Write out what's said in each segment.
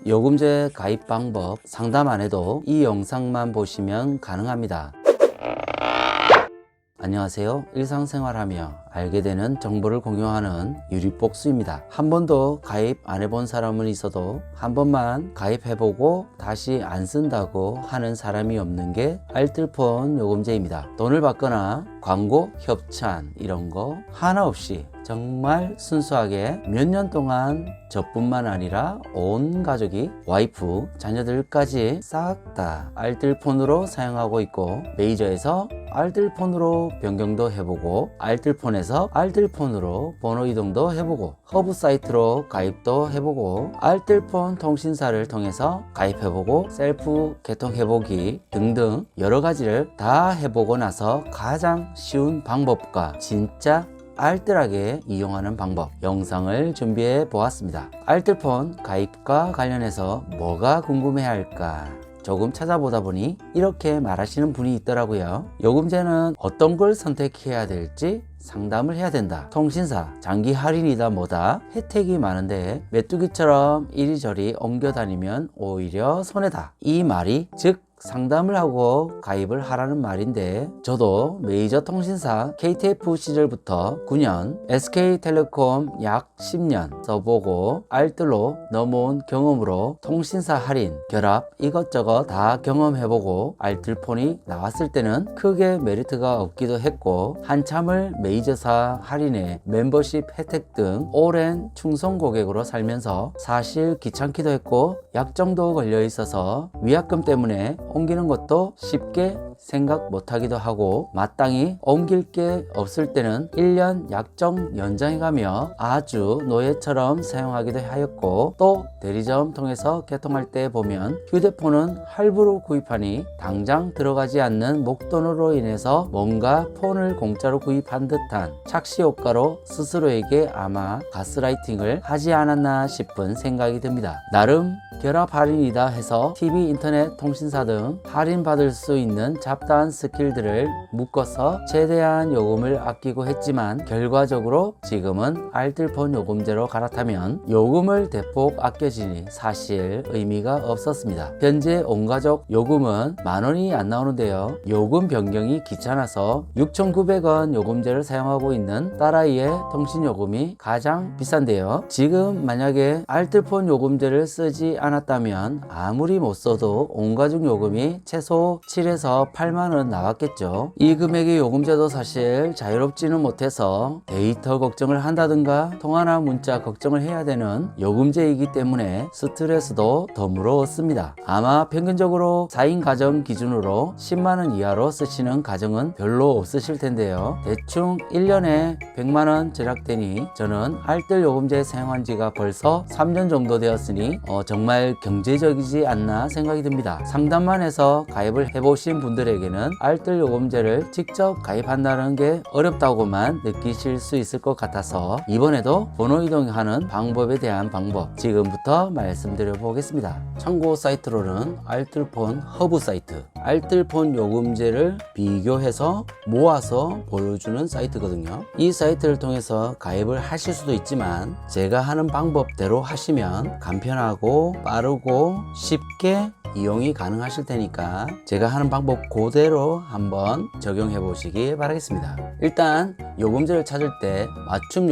요금제 가입 방법 상담 안 해도 이 영상만 보시면 가능합니다. 안녕하세요. 일상생활하며 알게 되는 정보를 공유하는 유리복수입니다. 한 번도 가입 안 해본 사람은 있어도 한 번만 가입해보고 다시 안 쓴다고 하는 사람이 없는 게 알뜰폰 요금제입니다. 돈을 받거나 광고, 협찬 이런 거 하나 없이 정말 순수하게 몇 년 동안 저뿐만 아니라 온 가족이 와이프, 자녀들까지 싹 다 알뜰폰으로 사용하고 있고, 메이저에서 알뜰폰으로 변경도 해보고, 알뜰폰에서 알뜰폰으로 번호 이동도 해보고, 허브 사이트로 가입도 해보고, 알뜰폰 통신사를 통해서 가입해보고, 셀프 개통해보기 등등 여러 가지를 다 해보고 나서 가장 쉬운 방법과 진짜 알뜰하게 이용하는 방법 영상을 준비해 보았습니다. 알뜰폰 가입과 관련해서 뭐가 궁금해할까 조금 찾아보다 보니 이렇게 말하시는 분이 있더라고요. 요금제는 어떤 걸 선택해야 될지 상담을 해야 된다. 통신사 장기 할인이다 뭐다 혜택이 많은데 메뚜기처럼 이리저리 옮겨 다니면 오히려 손해다. 이 말이 즉 상담을 하고 가입을 하라는 말인데, 저도 메이저 통신사 KTF 시절부터 9년, SK텔레콤 약 10년 써보고 알뜰로 넘어온 경험으로 통신사 할인, 결합 이것저것 다 경험해보고 알뜰폰이 나왔을 때는 크게 메리트가 없기도 했고, 한참을 메이저사 할인에 멤버십 혜택 등 오랜 충성 고객으로 살면서 사실 귀찮기도 했고 약정도 걸려 있어서 위약금 때문에 옮기는 것도 쉽게 생각 못하기도 하고, 마땅히 옮길 게 없을 때는 1년 약정 연장해가며 아주 노예처럼 사용하기도 하였고, 또 대리점 통해서 개통할 때 보면 휴대폰은 할부로 구입하니 당장 들어가지 않는 목돈으로 인해서 뭔가 폰을 공짜로 구입한 듯한 착시 효과로 스스로에게 아마 가스라이팅을 하지 않았나 싶은 생각이 듭니다. 나름 결합 할인이다 해서 TV, 인터넷, 통신사 등 할인받을 수 있는 잡다한 스킬들을 묶어서 최대한 요금을 아끼고 했지만, 결과적으로 지금은 알뜰폰 요금제로 갈아타면 요금을 대폭 아껴지니 사실 의미가 없었습니다. 현재 온가족 요금은 10,000원이 안 나오는데요. 요금 변경이 귀찮아서 6,900원 요금제를 사용하고 있는 딸아이의 통신요금이 가장 비싼데요. 지금 만약에 알뜰폰 요금제를 쓰지 않았다면 아무리 못 써도 온가족 요금이 최소 7에서 8만원 나왔겠죠. 이 금액의 요금제도 사실 자유롭지는 못해서 데이터 걱정을 한다든가 통화나 문자 걱정을 해야 되는 요금제이기 때문에 스트레스도 더 무거웠습니다. 아마 평균적으로 4인 가정 기준으로 10만원 이하로 쓰시는 가정은 별로 없으실 텐데요. 대충 1년에 100만원 절약되니 저는 알뜰 요금제 사용한 지가 벌써 3년 정도 되었으니 정말 경제적이지 않나 생각이 듭니다. 상담만 해서 가입을 해보신 분들에게는 알뜰 요금제를 직접 가입한다는 게 어렵다고만 느끼실 수 있을 것 같아서 이번에도 번호 이동하는 방법에 대한 방법 지금부터 말씀드려 보겠습니다. 참고 사이트로는 알뜰폰 허브 사이트, 알뜰폰 요금제를 비교해서 모아서 보여주는 사이트거든요. 이 사이트를 통해서 가입을 하실 수도 있지만 제가 하는 방법대로 하시면 간편하고 빠르고 쉽게 이용이 가능하실 테니까 제가 하는 방법 그대로 한번 적용해 보시기 바라겠습니다. 일단 요금제를 찾을 때 맞춤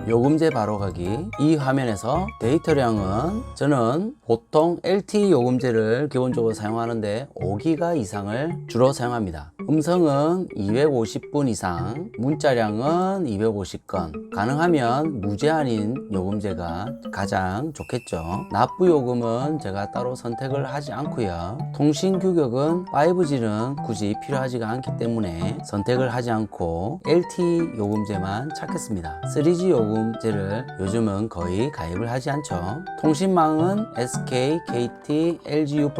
요금제 바로 가기, 이 화면에서 데이터량은 저는 보통 LTE 요금제를 기본적으로 사용하는데 5기가 이상을 주로 사용합니다. 음성은 250분 이상, 문자량은 250건, 가능하면 무제한인 요금제가 가장 좋겠죠. 납부 요금은 제가 따로 선택을 하지 않고요. 통신 규격은 5G는 굳이 필요하지가 않기 때문에 선택을 하지 않고 LTE 요금제만 찾겠습니다. 3G 요금제를 요즘은 거의 가입을 하지 않죠. 통신망은 SK, KT, LGU+,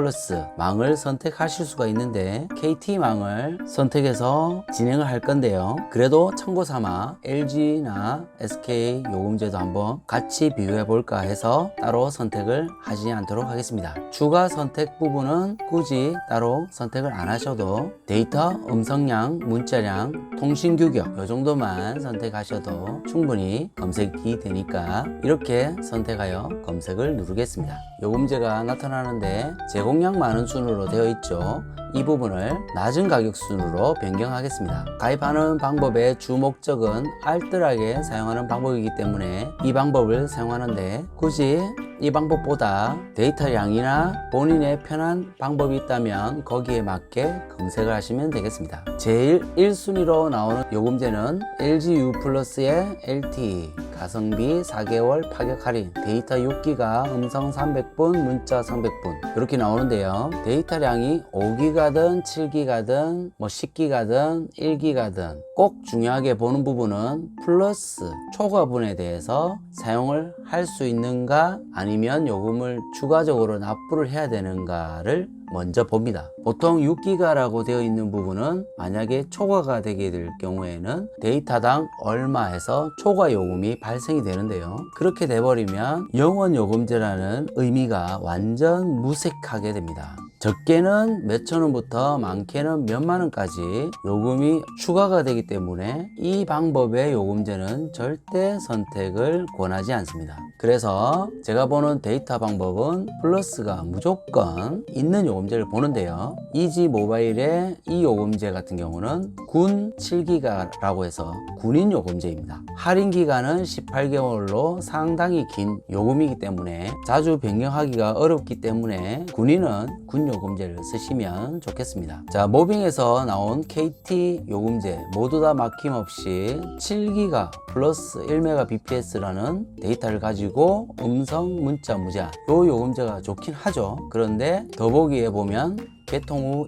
망을 선택하실 수가 있는데 KT망을 선택해서 진행을 할 건데요. 그래도 참고 삼아 LG나 SK 요금제도 한번 같이 비교해 볼까 해서 따로 선택을 하지 않도록 하겠습니다. 추가 선택 부분은 굳이 따로 선택을 안 하셔도 데이터, 음성량, 문자량, 통신 규격 이 정도만 선택하셔도 충분히 검색이 되니까 이렇게 선택하여 검색을 누르겠습니다. 요금제가 나타나는데 제공량 많은 순으로 되어 있죠. 이 부분을 낮은 가격 순으로 변경하겠습니다. 가입하는 방법의 주 목적은 알뜰하게 사용하는 방법이기 때문에 이 방법을 사용하는데 굳이 이 방법보다 데이터량이나 본인의 편한 방법이 있다면 거기에 맞게 검색을 하시면 되겠습니다. 제일 1순위로 나오는 요금제는 LG U 플러스의 LTE 가성비 4개월 파격 할인, 데이터 6기가, 음성 300분, 문자 300분 이렇게 나오는데요. 데이터량이 5기가든 7기가든 10기가든 1기가든 꼭 중요하게 보는 부분은 플러스 초과분에 대해서 사용을 할 수 있는가 아니면 요금을 추가적으로 납부를 해야 되는가를 먼저 봅니다. 보통 6기가라고 되어 있는 부분은 만약에 초과가 되게 될 경우에는 데이터당 얼마 해서 초과 요금이 발생이 되는데요. 그렇게 돼버리면 영원 요금제라는 의미가 완전 무색하게 됩니다. 적게는 몇천 원부터 많게는 몇만 원까지 요금이 추가가 되기 때문에 이 방법의 요금제는 절대 선택을 권하지 않습니다. 그래서 제가 보는 데이터 방법은 플러스가 무조건 있는 요금제를 보는데요. 이지 모바일의 이 요금제 같은 경우는 군 7기가라고 해서 군인 요금제입니다. 할인 기간은 18개월로 상당히 긴 요금이기 때문에 자주 변경하기가 어렵기 때문에 군인은 군 요금제를 쓰시면 좋겠습니다. 자, 모빙에서 나온 KT 요금제 모두 다 막힘없이 7기가 플러스 1Mbps라는 데이터를 가지고 음성, 문자, 무제한 요 요금제가 좋긴 하죠. 그런데 더보기에 보면 개통 후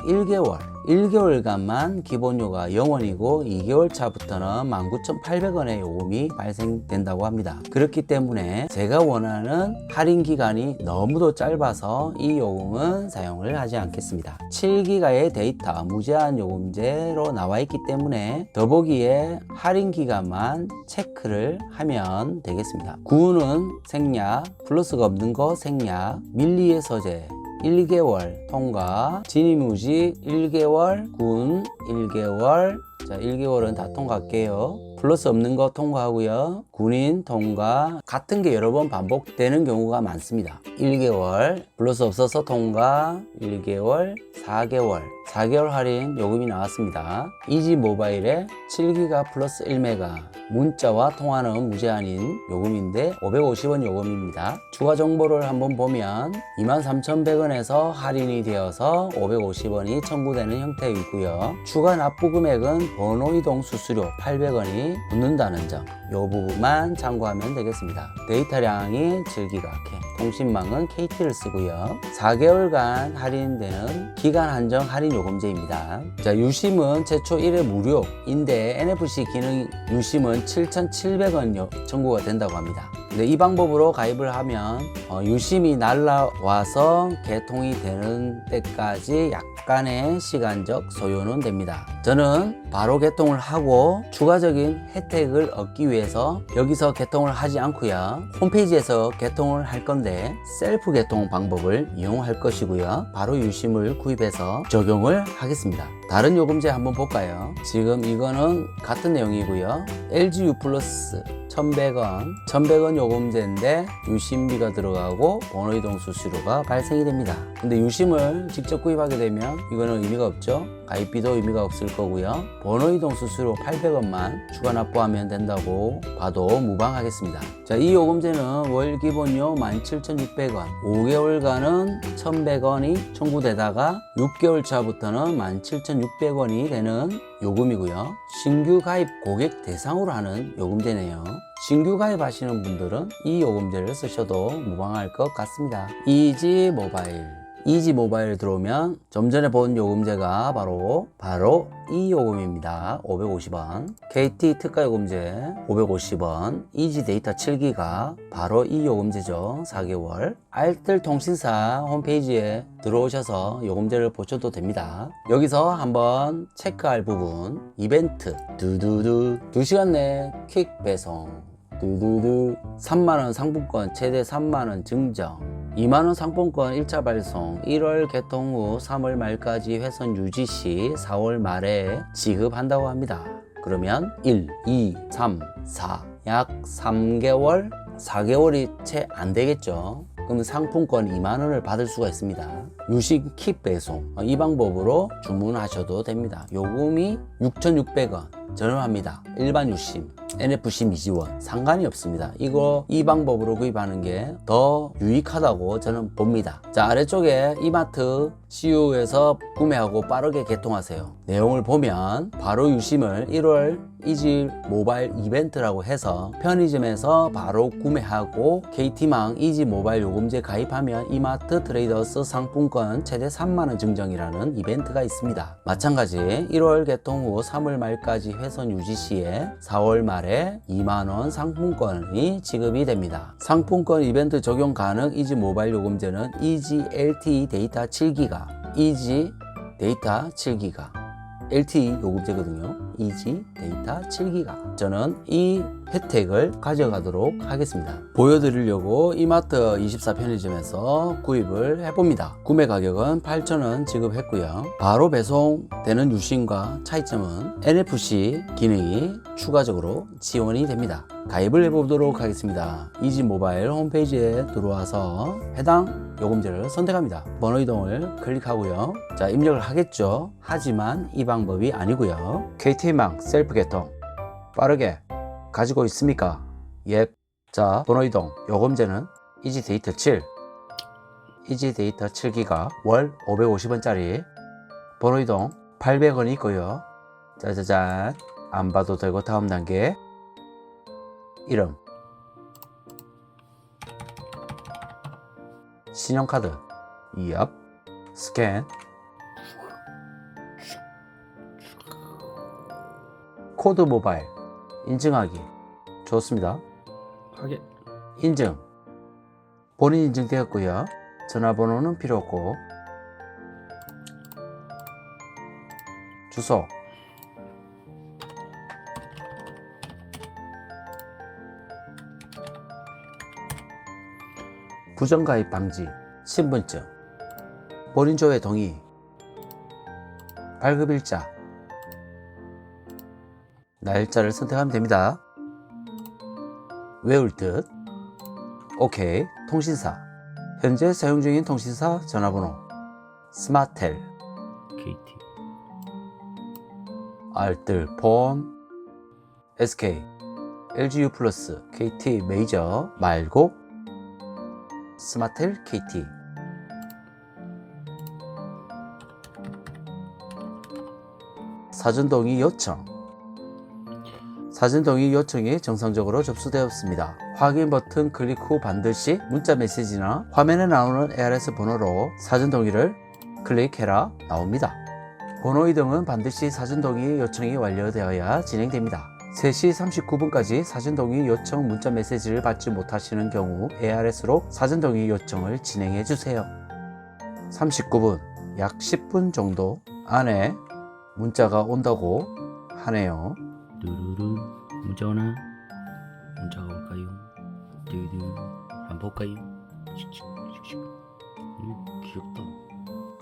1개월간만 기본료가 0원이고 2개월 차부터는 19,800원의 요금이 발생된다고 합니다. 그렇기 때문에 제가 원하는 할인 기간이 너무도 짧아서 이 요금은 사용을 하지 않겠습니다. 7기가의 데이터 무제한 요금제로 나와 있기 때문에 더보기에 할인 기간만 체크를 하면 되겠습니다. 구는 생략, 플러스가 없는 거 생략, 밀리의 서재 1개월 통과, 진입무지 1개월, 군 1개월, 자 1개월은 다 통과할게요. 플러스 없는 거 통과하고요. 군인 통과 같은 게 여러 번 반복되는 경우가 많습니다. 1개월 플러스 없어서 통과 1개월 4개월 할인 요금이 나왔습니다. 이지 모바일에 7기가 플러스 1메가 문자와 통화는 무제한인 요금인데 550원 요금입니다. 추가 정보를 한번 보면 23,100원에서 할인이 되어서 550원이 청구되는 형태이고요. 추가 납부 금액은 번호 이동 수수료 800원이 붙는다는 점, 이 부분만 참고하면 되겠습니다. 데이터량이 7기가, 통신망은 KT를 쓰고요. 4개월간 할인되는 기간 한정 할인 요금제입니다. 자, 유심은 최초 1회 무료인데 NFC 기능 유심은 7,700원 청구가 된다고 합니다. 근데 이 방법으로 가입을 하면 유심이 날라와서 개통이 되는 때까지 약간의 시간적 소요는 됩니다. 저는 바로 개통을 하고 추가적인 혜택을 얻기 위해서 여기서 개통을 하지 않고요. 홈페이지에서 개통을 할 건데 셀프 개통 방법을 이용할 것이고요. 바로 유심을 구입해서 적용을 하겠습니다. 다른 요금제 한번 볼까요? 지금 이거는 같은 내용이고요. LG U 플러스 1,100원 요금제인데 유심비가 들어가고 번호 이동 수수료가 발생이 됩니다. 근데 유심을 직접 구입하게 되면 이거는 의미가 없죠. 가입비도 의미가 없을 거고요. 번호 이동 수수료 800원만 추가 납부하면 된다고 봐도 무방하겠습니다. 자, 이 요금제는 월 기본료 17,600원, 5개월간은 1,100원이 청구되다가 6개월 차부터는 17,600원이 되는 요금이고요. 신규 가입 고객 대상으로 하는 요금제네요. 신규 가입하시는 분들은 이 요금제를 쓰셔도 무방할 것 같습니다. 이지 모바일 이지 모바일 들어오면 좀 전에 본 요금제가 바로 이 요금입니다. 550원. KT 특가 요금제 550원. 이지 데이터 7기가 바로 이 요금제죠. 4개월. 알뜰 통신사 홈페이지에 들어오셔서 요금제를 보셔도 됩니다. 여기서 한번 체크할 부분, 이벤트 두두두 2시간 내 퀵 배송 두두두 3만원 상품권 최대 3만원 증정 2만원 상품권 1차 발송 1월 개통 후 3월 말까지 회선 유지 시 4월 말에 지급한다고 합니다. 그러면 1, 2, 3, 4 약 3개월 4개월이 채 안 되겠죠. 그럼 상품권 2만원을 받을 수가 있습니다. 유심 킥 배송 이 방법으로 주문하셔도 됩니다. 요금이 6,600원 저렴합니다. 일반 유심 NFC 미지원 상관이 없습니다. 이 방법으로 구입하는 게 더 유익하다고 저는 봅니다. 자, 아래쪽에 이마트 CU에서 구매하고 빠르게 개통하세요. 내용을 보면 바로 유심을 1월 이지 모바일 이벤트라고 해서 편의점에서 바로 구매하고 KT망 이지 모바일 요금제 가입하면 이마트 트레이더스 상품권 최대 3만원 증정이라는 이벤트가 있습니다. 마찬가지 1월 개통 후 3월 말까지 회선 유지 시에 4월 말에 2만원 상품권이 지급이 됩니다. 상품권 이벤트 적용 가능 이지 모바일 요금제는 이지 LTE 데이터 7기가 이지 데이터 7기가 LTE 요금제거든요. 이지 데이터 7기가 저는 이 혜택을 가져가도록 하겠습니다. 보여드리려고 이마트 24 편의점에서 구입을 해봅니다. 구매 가격은 8,000원 지급했고요. 바로 배송되는 유심과 차이점은 NFC 기능이 추가적으로 지원이 됩니다. 가입을 해보도록 하겠습니다. 이지 모바일 홈페이지에 들어와서 해당 요금제를 선택합니다. 번호 이동을 클릭하고요. 자, 입력을 하겠죠. 하지만 이 방법이 아니고요. KT망 셀프 개통 빠르게 가지고 있습니까? 예. 자, 번호 이동 요금제는 이지 데이터 7 이지 데이터 7기가 월 550원짜리 번호 이동 800원이 있고요. 짜자잔 안 봐도 되고 다음 단계 이름 신용카드 이압 스캔 코드 모바일 인증하기 좋습니다. 확인. 인증 본인 인증되었고요. 전화번호는 필요 없고 주소 부정가입 방지 신분증 본인 조회 동의 발급일자 날짜를 선택하면 됩니다. 외울 듯 오케이. 통신사 현재 사용 중인 통신사 전화번호 스마텔 KT. 알뜰폰 SK LGU 플러스 KT 메이저 말고 스마텔 KT 사전동의 요청 사전동의 요청이 정상적으로 접수되었습니다. 확인 버튼 클릭 후 반드시 문자 메시지나 화면에 나오는 ARS 번호로 사전동의를 클릭해라 나옵니다. 번호 이동은 반드시 사전동의 요청이 완료되어야 진행됩니다. 3시 39분까지 사전동의 요청 문자 메시지를 받지 못하시는 경우 ARS로 사전동의 요청을 진행해 주세요. 39분, 약 10분 정도 안에 문자가 온다고 하네요. 두루루 문자 오나? 문자가 올까요? 두루 한번 볼까요? 귀엽다.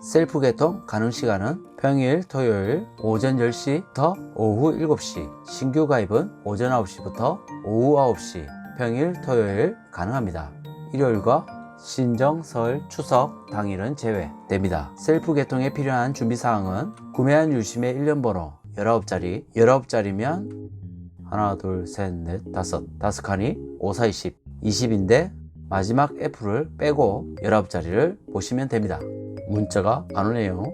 셀프 개통 가능 시간은 평일, 토요일 오전 10시부터 오후 7시, 신규 가입은 오전 9시부터 오후 9시, 평일, 토요일 가능합니다. 일요일과 신정, 설, 추석 당일은 제외됩니다. 셀프 개통에 필요한 준비사항은 구매한 유심의 1년 번호 19자리, 19자리면 하나, 둘, 셋, 넷, 다섯 칸이 5, 4, 20, 20인데 마지막 F를 빼고 19자리를 보시면 됩니다. 문자가 안 오네요.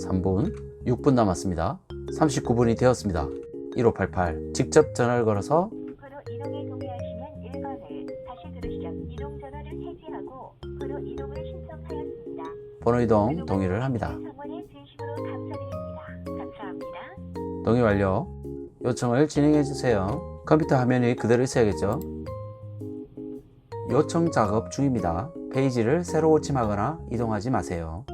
3분, 6분 남았습니다. 39분이 되었습니다. 1588 직접 전화를 걸어서 번호 이동에 동의하시면 1번을 다시 들으시죠. 이동 전화를 해지하고 번호 이동을 신청하였습니다. 번호 이동 동의를 합니다. 성원에 진심으로 감사드립니다. 감사합니다. 동의 완료. 요청을 진행해 주세요. 컴퓨터 화면이 그대로 있어야겠죠. 요청 작업 중입니다. 페이지를 새로 고침하거나 이동하지 마세요.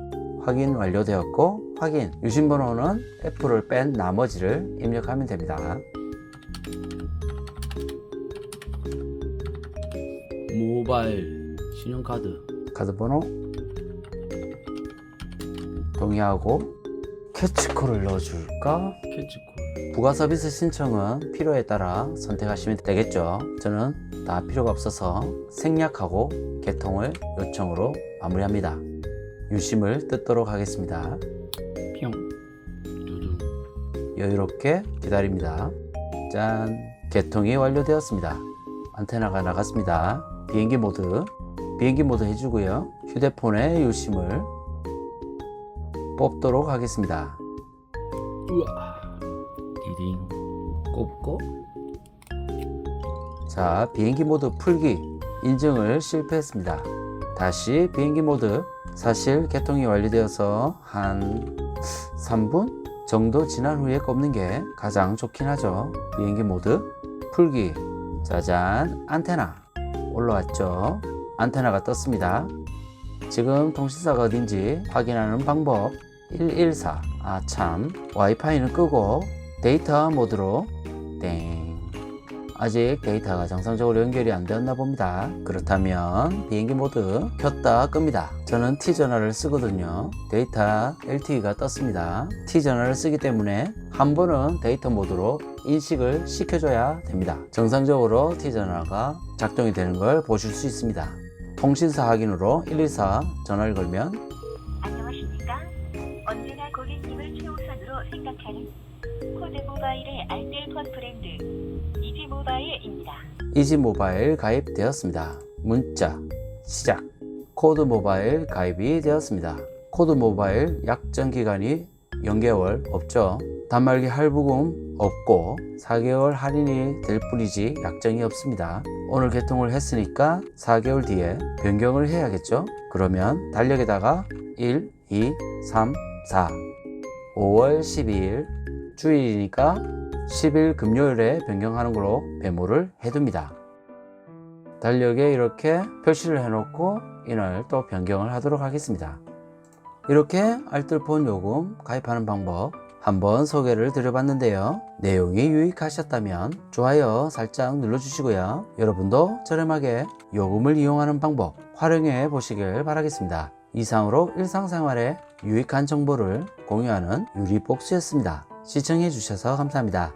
확인 완료되었고, 확인. 유심번호는 F를 뺀 나머지를 입력하면 됩니다. 모바일 신용카드 카드 번호 동의하고 캐치콜을 넣어줄까? 캐치콜 부가 서비스 신청은 필요에 따라 선택하시면 되겠죠. 저는 다 필요가 없어서 생략하고 개통을 요청으로 마무리합니다. 유심을 뜯도록 하겠습니다. 뿅 두둥 여유롭게 기다립니다. 짠! 개통이 완료되었습니다. 안테나가 나갔습니다. 비행기 모드 해주고요. 휴대폰의 유심을 뽑도록 하겠습니다. 우와 디딩 꼽고 자, 비행기 모드 풀기 인증을 실패했습니다. 다시 비행기 모드. 사실 개통이 완료되어서 한 3분 정도 지난 후에 꼽는 게 가장 좋긴 하죠. 비행기 모드 풀기. 짜잔, 안테나 올라왔죠. 안테나가 떴습니다. 지금 통신사가 어딘지 확인하는 방법 114. 참, 와이파이는 끄고 데이터 모드로 땡. 아직 데이터가 정상적으로 연결이 안 되었나 봅니다. 그렇다면 비행기 모드 켰다 끕니다. 저는 T전화를 쓰거든요. 데이터 LTE가 떴습니다. T전화를 쓰기 때문에 한 번은 데이터 모드로 인식을 시켜줘야 됩니다. 정상적으로 T전화가 작동이 되는 걸 보실 수 있습니다. 통신사 확인으로 114 전화를 걸면 안녕하십니까? 언제나 고객님을 최우선으로 생각하는 코드 모바일의 알뜰폰 브랜드 이지모바일입니다. 이지모바일 가입되었습니다. 문자 시작. 코드 모바일 가입이 되었습니다. 코드 모바일 약정 기간이 0개월 없죠. 단말기 할부금 없고 4개월 할인이 될 뿐이지 약정이 없습니다. 오늘 개통을 했으니까 4개월 뒤에 변경을 해야겠죠. 그러면 달력에다가 1, 2, 3, 4 5월 12일 주일이니까 10일 금요일에 변경하는 걸로 메모를 해둡니다. 달력에 이렇게 표시를 해놓고 이날 또 변경을 하도록 하겠습니다. 이렇게 알뜰폰 요금 가입하는 방법 한번 소개를 드려봤는데요. 내용이 유익하셨다면 좋아요 살짝 눌러주시고요. 여러분도 저렴하게 요금을 이용하는 방법 활용해 보시길 바라겠습니다. 이상으로 일상생활에 유익한 정보를 공유하는 유리복수였습니다. 시청해 주셔서 감사합니다.